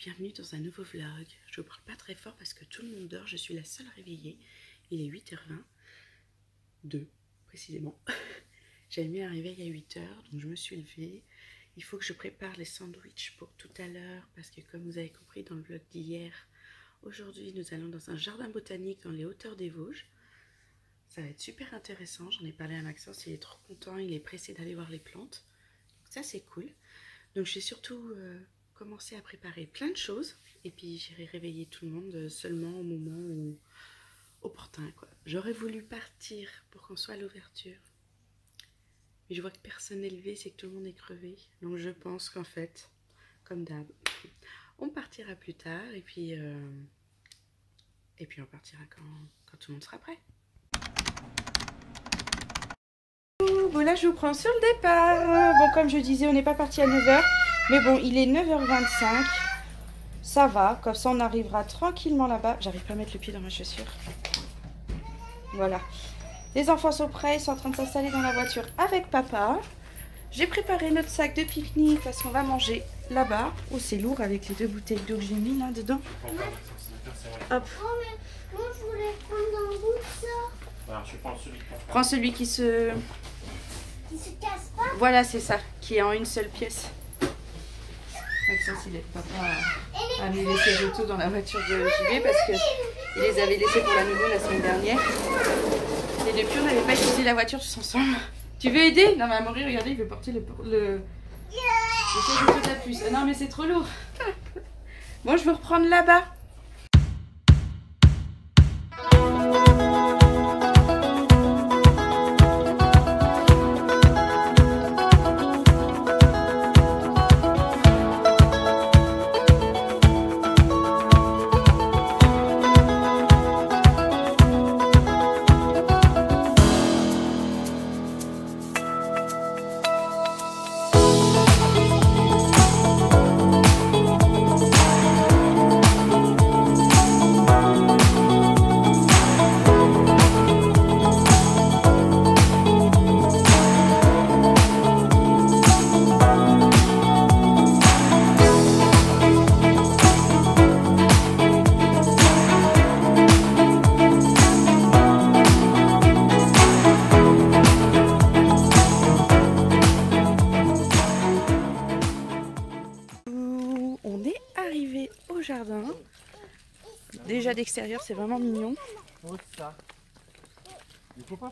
bienvenue dans un nouveau vlog. Je vous parle pas très fort parce que tout le monde dort, je suis la seule réveillée. Il est 8h20, 2 précisément. J'avais mis un réveil à 8h, donc je me suis levée. Il faut que je prépare les sandwichs pour tout à l'heure parce que comme vous avez compris dans le vlog d'hier, aujourd'hui nous allons dans un jardin botanique dans les hauteurs des Vosges. Ça va être super intéressant, j'en ai parlé à Maxence, il est trop content, il est pressé d'aller voir les plantes. Donc ça c'est cool. Donc j'ai surtout commencé à préparer plein de choses et puis j'irai réveiller tout le monde seulement au moment où opportun quoi. J'aurais voulu partir pour qu'on soit à l'ouverture. Mais je vois que personne n'est levé, c'est que tout le monde est crevé. Donc je pense qu'en fait, comme d'hab, on partira plus tard et puis on partira quand tout le monde sera prêt. Bon là je vous prends sur le départ. Bon comme je disais on n'est pas parti à 9h. Mais bon il est 9h25. Ça va, comme ça on arrivera tranquillement là-bas. J'arrive pas à mettre le pied dans ma chaussure. Voilà. Les enfants sont prêts, ils sont en train de s'installer dans la voiture avec papa. J'ai préparé notre sac de pique-nique parce qu'on va manger là-bas. Oh c'est lourd avec les 2 bouteilles d'eau que j'ai mis là dedans. Hop. Oh mais moi je voulais prendre un bout de ça. Alors, je prends celui qui se... Qui se casse pas. Voilà, c'est ça, qui est en une seule pièce. Maxence, il aide papa à me laisser le tout dans la voiture de JB parce qu'il les avait laissés pour la nounou la semaine dernière. Et depuis, on n'avait pas utilisé la voiture tous ensemble. Tu veux aider? Non, mais Amaury, regardez, il veut porter le de la puce. Ah, non, mais c'est trop lourd. Bon, je veux reprendre là-bas. Jardin. Déjà d'extérieur c'est vraiment mignon.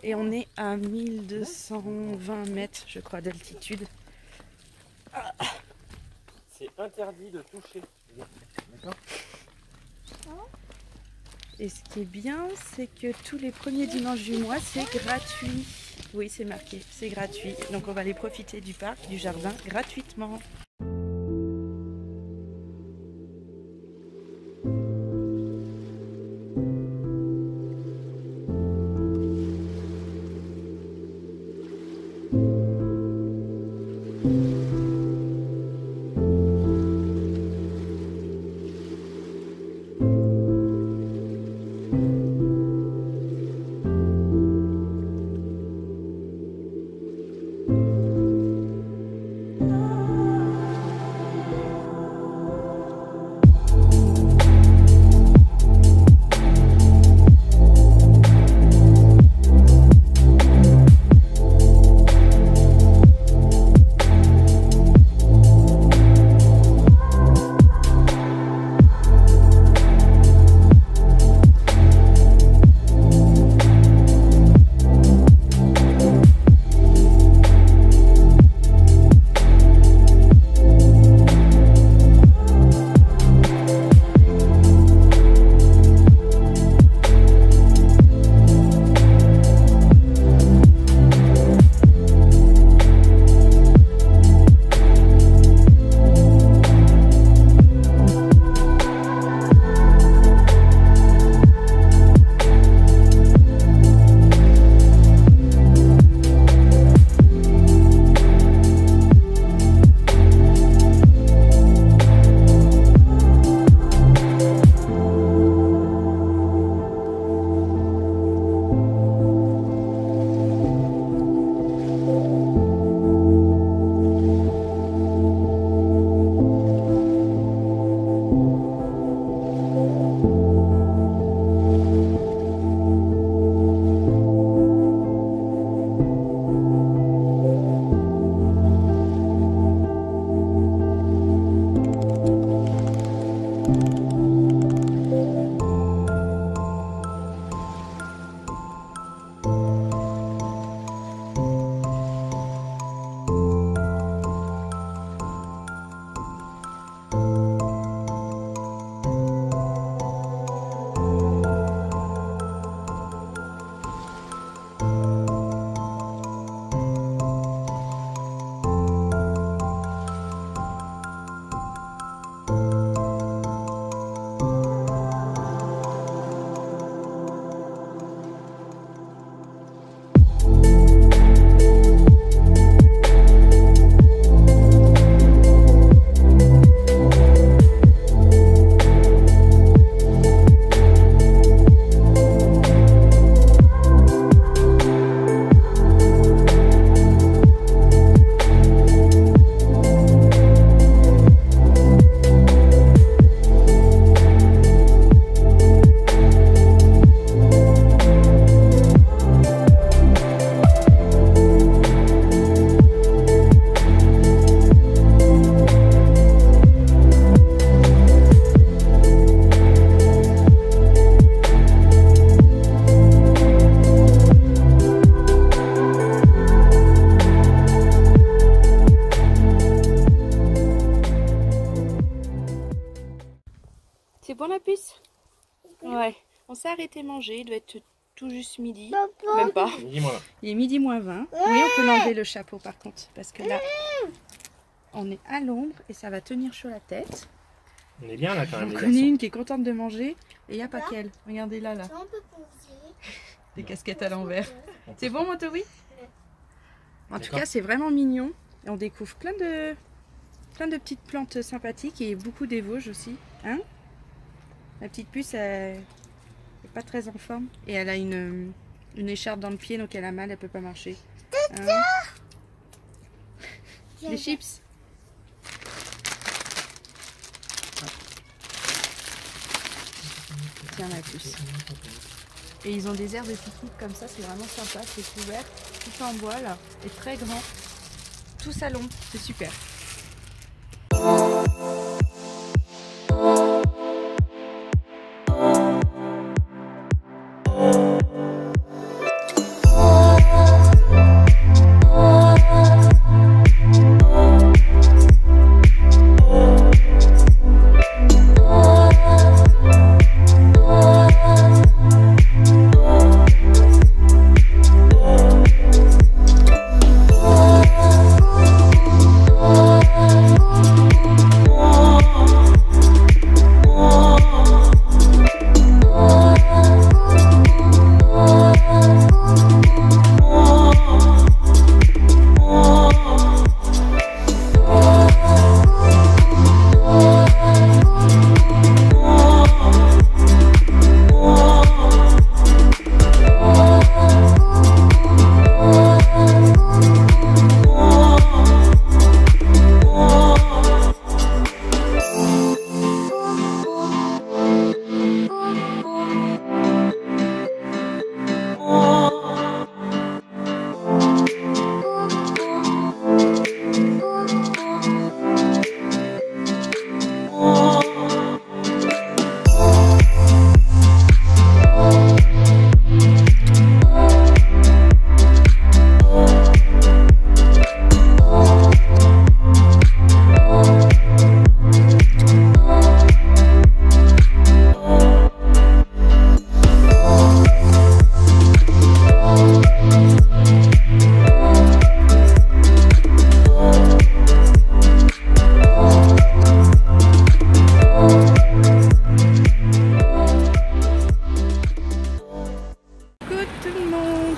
Et on est à 1220 mètres je crois d'altitude. C'est interdit de toucher. D'accord. Et ce qui est bien c'est que tous les premiers dimanches du mois c'est gratuit. Oui c'est marqué, c'est gratuit. Donc on va aller profiter du parc, du jardin gratuitement. C'est bon la puce? Ouais. On s'est arrêté manger, il doit être tout juste midi. Papa. Même pas. Midi moins 20. Il est midi moins 20. Oui, on peut l'enlever le chapeau par contre. Parce que là, on est à l'ombre et ça va tenir sur la tête. On est bien là quand même. J'en les connais garçons. une qui est contente de manger et il n'y a pas qu'elle. Regardez là, là. On peut poser. Des casquettes à l'envers. C'est bon, Motori? En tout D'accord. cas, c'est vraiment mignon. Et on découvre plein de petites plantes sympathiques et beaucoup des Vosges aussi. Hein? La petite puce, elle n'est pas très en forme. Et elle a une écharpe dans le pied, donc elle a mal, elle peut pas marcher. Hein? Les chips. Tiens la puce. Et ils ont des aires de pique-nique comme ça, c'est vraiment sympa, c'est couvert, tout en bois là, et très grand. Tout salon, c'est super.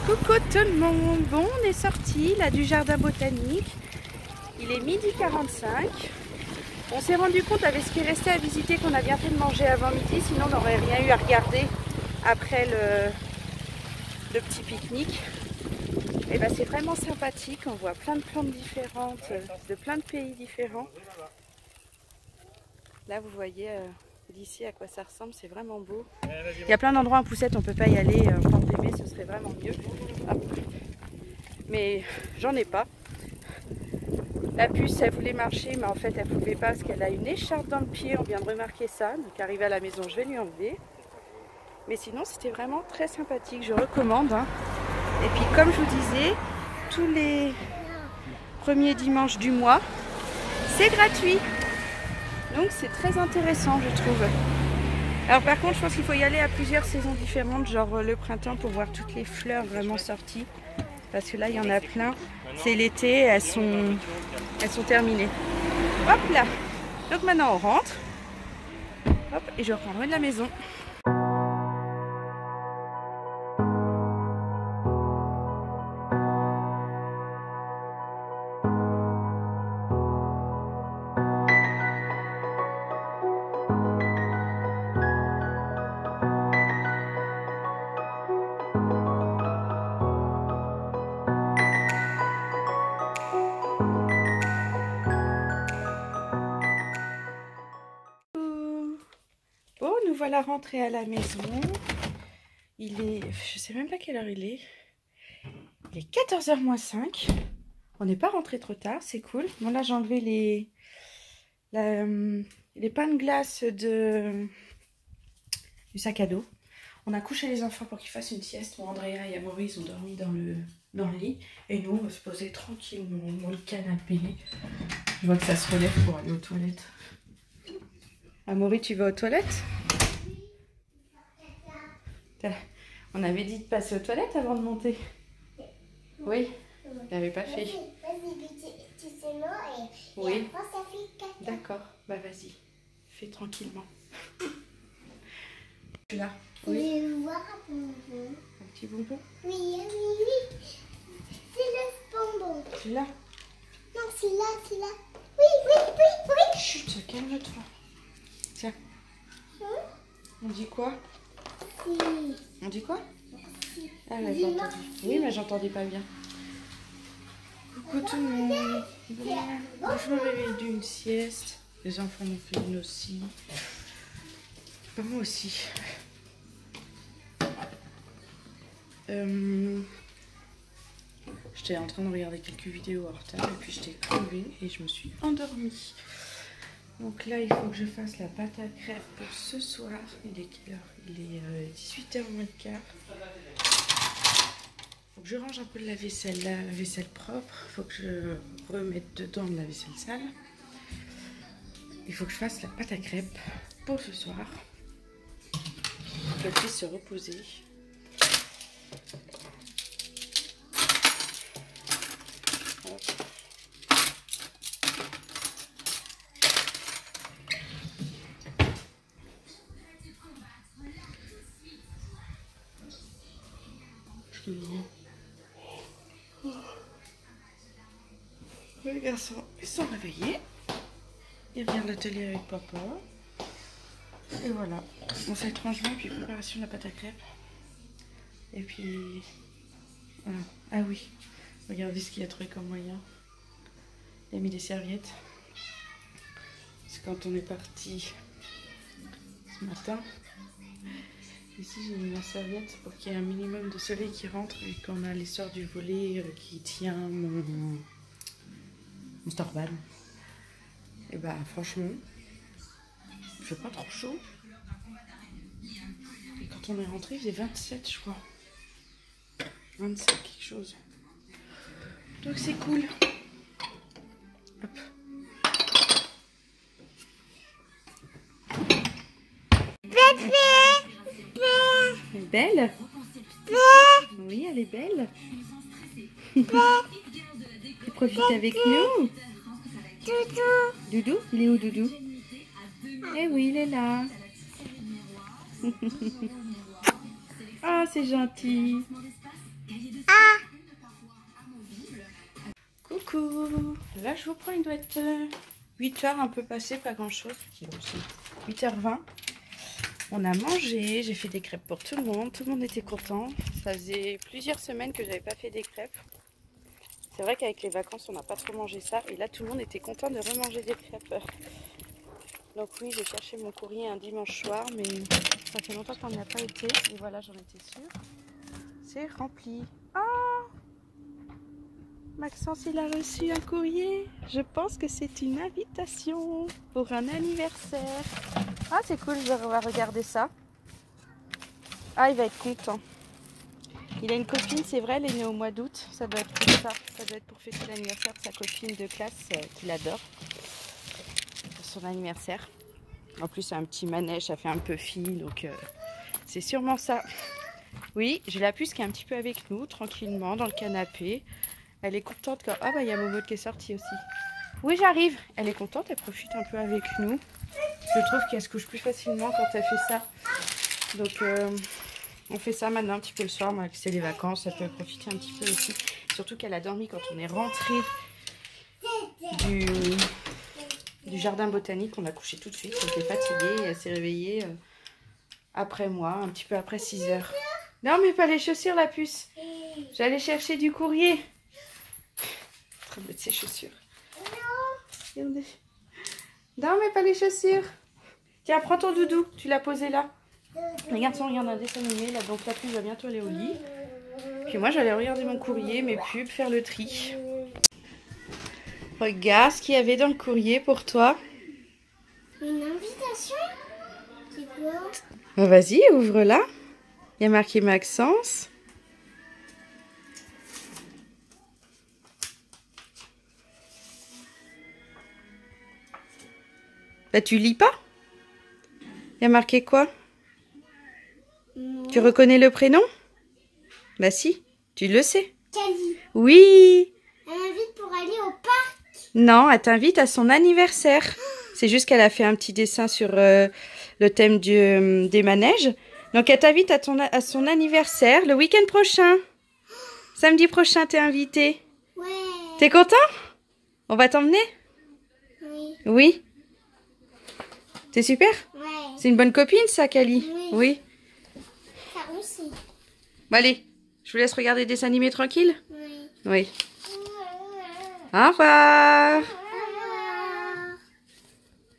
Coucou tout le monde. Bon, on est sorti là du jardin botanique. Il est 12h45. On s'est rendu compte avec ce qui restait à visiter qu'on a bien fait de manger avant midi, sinon on n'aurait rien eu à regarder après le petit pique-nique. Et ben c'est vraiment sympathique, on voit plein de plantes différentes, de plein de pays différents. Là vous voyez d'ici à quoi ça ressemble, c'est vraiment beau. Il y a plein d'endroits en poussette, on ne peut pas y aller, en porte d'aimer, ce serait vraiment mieux. Hop. Mais j'en ai pas. La puce, elle voulait marcher, mais en fait, elle ne pouvait pas parce qu'elle a une écharpe dans le pied. On vient de remarquer ça. Donc, arrivé à la maison, je vais lui enlever. Mais sinon, c'était vraiment très sympathique. Je recommande. Hein. Et puis, comme je vous disais, tous les premiers dimanches du mois, c'est gratuit. Donc, c'est très intéressant, je trouve. Alors, par contre, je pense qu'il faut y aller à plusieurs saisons différentes, genre le printemps, pour voir toutes les fleurs vraiment sorties. Parce que là, il y en a plein. C'est l'été, elles sont terminées. Hop là. Donc maintenant, on rentre. Hop, et je reprendrai de la maison. Bon, nous voilà rentrés à la maison. Il est... Je sais même pas quelle heure il est. Il est 14h moins 5. On n'est pas rentré trop tard, c'est cool. Bon là j'ai enlevé les pains de glace du sac à dos. On a couché les enfants pour qu'ils fassent une sieste. Bon, Andrea et Amaury, ils ont dormi dans le lit. Et nous, on va se poser tranquillement dans le canapé. Je vois que ça se relève pour aller aux toilettes. Amaury, tu vas aux toilettes ? On avait dit de passer aux toilettes avant de monter. Oui, tu n'avais pas fait. Vas-y, tu sais moi et Oui. après ça fait caca. D'accord, bah vas-y, fais tranquillement. Tu l'as? Je Oui. vais voir un bonbon. Un petit bonbon? Oui, oui, oui. C'est le bonbon. Tu l'as? Non, c'est là, c'est là. Oui, oui, oui, oui. Chut, calme-toi. Tiens. Hein? On dit quoi? Si. On dit quoi? Si. Ah, elle a Dis pas entendu. merci. Oui, mais j'entendais pas bien. Coucou tout le monde. Bon, je me réveille d'une sieste. Les enfants m'ont fait une aussi. Bah, moi aussi. J'étais en train de regarder quelques vidéos en retard et puis j'étais crevée et je me suis endormie. Donc là, il faut que je fasse la pâte à crêpes pour ce soir. Il est quelle heure? Il est 18h moins le quart. Faut que je range un peu de la vaisselle, la vaisselle propre. Faut que je remette dedans de la vaisselle sale. Il faut que je fasse la pâte à crêpes pour ce soir. Qu'elle puisse se reposer. Hop. Les garçons, ils sont réveillés. Ils reviennent de l'atelier avec papa. Et voilà. On fait rangement et puis préparation de la pâte à crêpes. Et puis... Voilà. Ah oui. Regardez ce qu'il a trouvé comme moyen. Il a mis des serviettes. C'est quand on est parti ce matin. Ici, j'ai mis ma serviette pour qu'il y ait un minimum de soleil qui rentre et qu'on a l'essor du volet qui tient mon Starban. Et bah, franchement, il fait pas trop chaud. Et quand on est rentré, il faisait 27, je crois. 27 quelque chose. Donc, c'est cool. Hop. Elle est belle? Oui, elle est belle. Tu profites avec nous? Doudou. Doudou? Il est où, Doudou? Eh oui, il est là. Ah, c'est gentil. Coucou. Là, je vous prends une douette. 8h, un peu passé, pas grand-chose. 8h20. On a mangé, j'ai fait des crêpes pour tout le monde était content. Ça faisait plusieurs semaines que j'avais pas fait des crêpes. C'est vrai qu'avec les vacances, on n'a pas trop mangé ça. Et là, tout le monde était content de remanger des crêpes. Donc oui, j'ai cherché mon courrier un dimanche soir, mais ça fait longtemps qu'on n'y a pas été. Et voilà, j'en étais sûre. C'est rempli. Oh! Maxence, il a reçu un courrier. Je pense que c'est une invitation pour un anniversaire. Ah, c'est cool, je vais regarder ça. Ah, il va être content. Il a une copine, c'est vrai, elle est née au mois d'août. Ça doit être pour ça. Ça doit être pour fêter l'anniversaire de sa copine de classe qu'il adore. Pour son anniversaire. En plus, c'est un petit manège, ça fait un peu fille, donc c'est sûrement ça. Oui, j'ai la puce qui est un petit peu avec nous, tranquillement, dans le canapé. Elle est contente quand... Ah bah, il y a Momo qui est sortie aussi. Oui, j'arrive. Elle est contente, elle profite un peu avec nous. Je trouve qu'elle se couche plus facilement quand elle fait ça. Donc, on fait ça maintenant un petit peu le soir. Moi, c'est les vacances, elle peut profiter un petit peu aussi. Surtout qu'elle a dormi quand on est rentré du jardin botanique. On a couché tout de suite. Elle était fatiguée et elle s'est réveillée après moi, un petit peu après 6h. Non, mais pas les chaussures, la puce. J'allais chercher du courrier. En train de mettre ses chaussures. Regardez. Non, mais pas les chaussures. Tiens, prends ton doudou. Tu l'as posé là. Les garçons regardent un dessin animé. Là, donc la puce va bientôt aller au lit. Puis moi, j'allais regarder mon courrier, mes pubs, faire le tri. Regarde ce qu'il y avait dans le courrier pour toi. Une invitation? C'est quoi? Bah, vas-y, ouvre-la. Il y a marqué Maxence. Bah, tu lis pas? Il y a marqué quoi? Non. Tu reconnais le prénom? Bah si, tu le sais. Cali. Oui. Elle m'invite pour aller au parc. Non, elle t'invite à son anniversaire. C'est juste qu'elle a fait un petit dessin sur le thème des manèges. Donc elle t'invite à son anniversaire le week-end prochain. Samedi prochain, t'es invité. Ouais. T'es content? On va t'emmener? Oui. Oui. C'est super? Ouais. C'est une bonne copine, ça, Kali? Oui. Ça aussi. Bon, allez, je vous laisse regarder des dessins animés tranquille? Oui. Oui. Au revoir.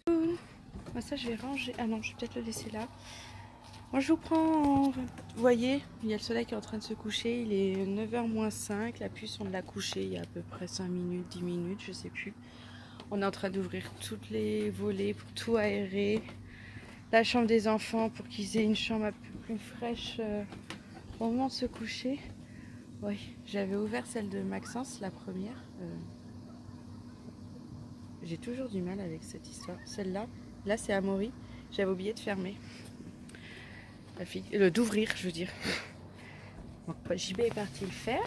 Moi, ça, je vais ranger. Ah non, je vais peut-être le laisser là. Moi, je vous prends. Vous voyez, il y a le soleil qui est en train de se coucher. Il est 9h moins 5. La puce, on l'a couché il y a à peu près 5 minutes, 10 minutes, je sais plus. On est en train d'ouvrir toutes les volets pour tout aérer. La chambre des enfants pour qu'ils aient une chambre un peu plus fraîche au moment de se coucher. Oui, j'avais ouvert celle de Maxence, la première. J'ai toujours du mal avec cette histoire. Celle-là, là c'est Amaury. J'avais oublié de fermer. D'ouvrir, je veux dire. Donc, JB est parti le faire.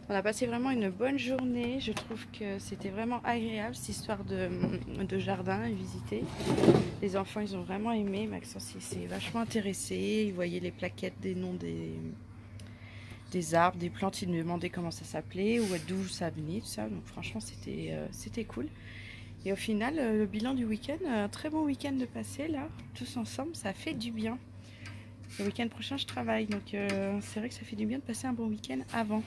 On a passé vraiment une bonne journée. Je trouve que c'était vraiment agréable cette histoire de jardin et visiter. Les enfants, ils ont vraiment aimé. Maxence, il s'est vachement intéressé. Il voyait les plaquettes des noms des arbres, des plantes. Il me demandait comment ça s'appelait ou d'où ça venait, tout ça. Donc franchement, c'était cool. Et au final, le bilan du week-end, un très bon week-end de passer là, tous ensemble, ça fait du bien. Le week-end prochain, je travaille. Donc c'est vrai que ça fait du bien de passer un bon week-end avant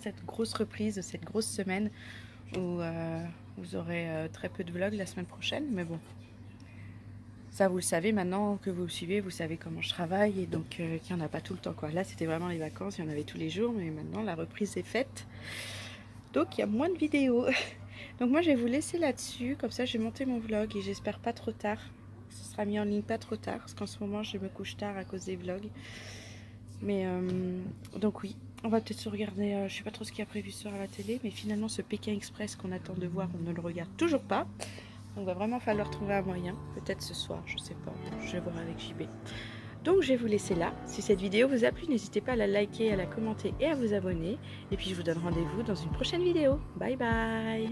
cette grosse reprise, cette grosse semaine où vous aurez très peu de vlogs la semaine prochaine. Mais bon, ça vous le savez maintenant que vous le suivez, vous savez comment je travaille et donc qu'il n'y en a pas tout le temps, quoi. Là, c'était vraiment les vacances, il y en avait tous les jours, mais maintenant la reprise est faite. Donc il y a moins de vidéos. Donc moi, je vais vous laisser là-dessus. Comme ça, je vais monter mon vlog et j'espère pas trop tard. Ce sera mis en ligne pas trop tard parce qu'en ce moment, je me couche tard à cause des vlogs. Mais donc oui. On va peut-être se regarder, je sais pas trop ce qu'il y a prévu ce soir à la télé, mais finalement ce Pékin Express qu'on attend de voir, on ne le regarde toujours pas. Donc va vraiment falloir trouver un moyen, peut-être ce soir, je sais pas, je vais voir avec JB. Donc je vais vous laisser là. Si cette vidéo vous a plu, n'hésitez pas à la liker, à la commenter et à vous abonner. Et puis je vous donne rendez-vous dans une prochaine vidéo. Bye bye.